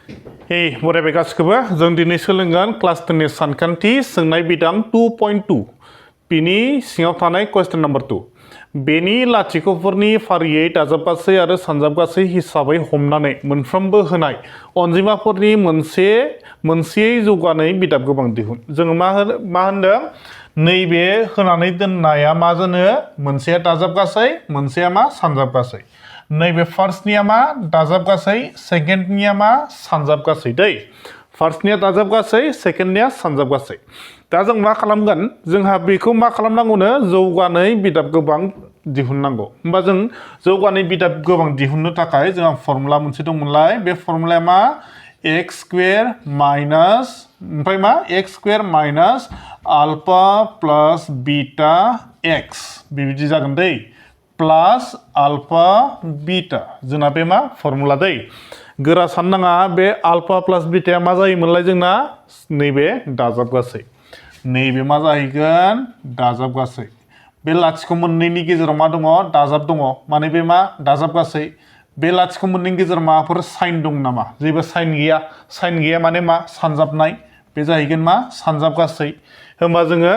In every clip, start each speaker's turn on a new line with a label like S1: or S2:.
S1: बरायबाय गासिखौबो जों दिनै सोलोंगोन क्लास 10 नि सानखान्थि सोंनाय बिदां 2.2 बिनि सिङाव थानाय क्वेश्चन नम्बर 2 बेनि लाथिख'फोरनि फारियै दाजाबगासै आरो सानजाबगासै हिसाबै हमनानै मोनफ्रोमबो होनाय अनजिमाफोरनि मोनसेयै जौगानाय बिदाब गोबां दिहुन जोङो मा होनदों नैबे होनानै दोननाया मा जानो मोनसेया दाजाबगासै मोनसेया मा सानजाबगासै नैबे फार्स्टनिया मा दाजाबगासै सेकेन्डनिया मा सानजाबगासै दै फार्स्टनिया दाजाबगासै सेकेन्डनिया सानजाबगासै दा जों मा खालामगोन जोंहा बेखौ मा खालामनांगौनो जौगानाय बिदाब गोबां दिहुननांगौ होमबा जों जौगानाय बिदाब गोबां दिहुननो थाखाय जोंहा फर्मुला मोनसे दंमोनलाय बे फर्मुलाया मा x स्क्वायर माइनास ओमफ्राय मा x square minus alpha plus beta x बेबायदि जागोन दै प्लस आल्फा बीटा जोंना बे मा फर्मुला दै गोरा साननाङा बे आल्फा प्लस बीटाया मा जायोमोनलाय जोंना नैबे दाजाबगासै नैबे मा जाहैगोन दाजाबगासै बे लाथिख' मोननैनि गेजेराव मा दङ दाजाब दङ माने बे मा दाजाबगासै बे लाथिख' मोननैनि गेजेराव माबाफोर साइन दं नामा जेबो साइन गैया माने मा सानजाबनाय बे जाहैगोन मा सानजाबगासै होमबा जोङो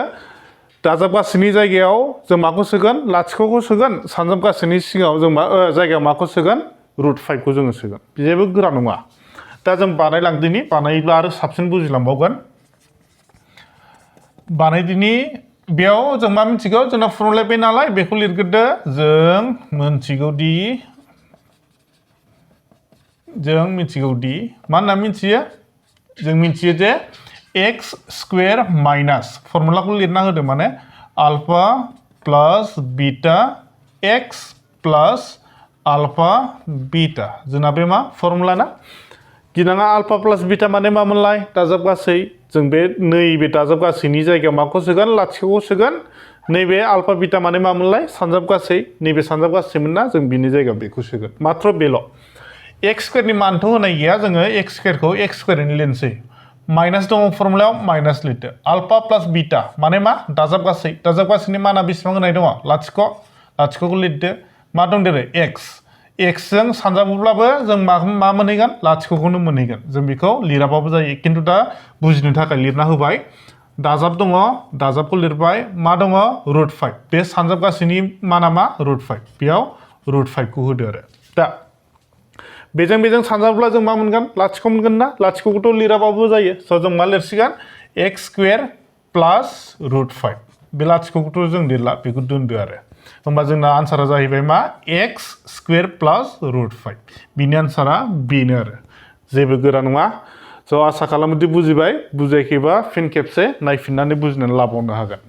S1: दाजाबगासैनि जायगायाव जों माखौ सोगोन लाथिख'खौ सोगोन सानजाबगासैनि सिगाङाव जों जायगायाव माखौ सोगोन √5 खौ जोङो सोगोन जेबो गोरा नङा दा जों बानायलांदिनि बानायोब्ला आरो साबसिन बुजिलांबावगोन बानायदिनि बेयाव जों मा मिथिगौ जोंना फर्मुला बे नालाय बेखौ लिरग्रोदो जों मिथिगौदि मा होनना मिथियो जों मिथियो जे x स्क्वायर माइनास फर्मुलाखौ लिरना होदो माने alpha plus beta x plus alpha beta जोंना बे मा फर्मुला ना गिनाङा आल्फा प्लस बीटा माने मामोनलाय दाजाबगासै जों बे नैबे दाजाबगासैनि जायगायाव माखौ सोगोन लाथिख'खौ सोगोन नैबे आल्फा बीटा माने मामोनलाय सानजाबगासै नैबे सानजाबगासैमोन ना जों बिनि जायगायाव बेखौ सोगोन मात्र बेल' x स्क्वायरनि मानथ' होनाय गैया जोङो x स्क्वायरखौ x स्क्वायरनि लिरनोसै माइनास दङ फर्मुलायाव माइनास लिरदो आल्फा प्लस बीटा माने मा दाजाबगासैनि माना बेसेबां होनाय दङ लाथिख'खौ लिरदो मा दंदेरो x जों सानजाबोब्लाबो जों मा मोनहैगोन लाथिख'खौनो मोनहैगोन जों बेखौ लिराबाबो जायो खिन्थु दा बुजिनो थाखाय लिरना होबाय दाजाब दङ दाजाबखौ लिरबाय मा दङ √5 बे सानजाबगासैनि माना मा √5 बेयाव √5 खौ होदो आरो दा बेजों सानजाबोब्ला जों मा मोनगोन लाथिख' मोनगोन ना लाथिख'खौथ' लिराबाबो जायो स' जों मा लिरसिगोन x स्क्वायर प्लस √5 बे लाथिख'खौथ' जों लिरला बेखौ दोनदो आरो होमबा जोंना आन्सारा जाहैबाय मा x स्क्वायर प्लस √5 बिनि आन्सारा बेनो आरो जेबो गोरा नङा स' आसा खालामोदि बुजिबाय बुजायाखैबा फिन खेबसे नायफिननानै बुजिनानै लाबावनो हागोन